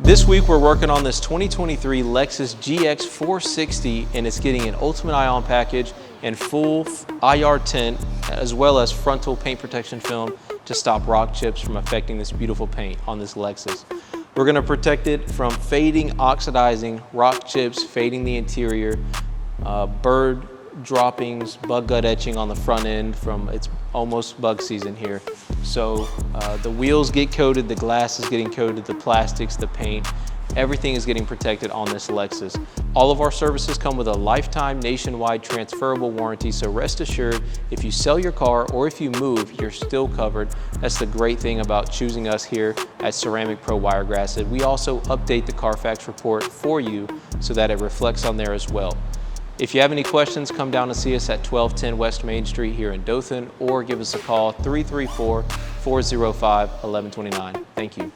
This week we're working on this 2023 Lexus GX 460, and it's getting an Ultimate Ion package and full IR tint, as well as frontal paint protection film to stop rock chips from affecting this beautiful paint on this Lexus. We're going to protect it from fading, oxidizing, rock chips, fading the interior, bird droppings, bug gut etching on the front end from it's almost bug season here. So the wheels get coated, the glass is getting coated, the plastics, the paint, everything is getting protected on this Lexus. All of our services come with a lifetime nationwide transferable warranty, so rest assured if you sell your car or if you move, you're still covered. That's the great thing about choosing us here at Ceramic Pro Wiregrass. We also update the Carfax report for you so that it reflects on there as well. If you have any questions, come down and see us at 1210 West Main Street here in Dothan, or give us a call 334-405-1129. Thank you.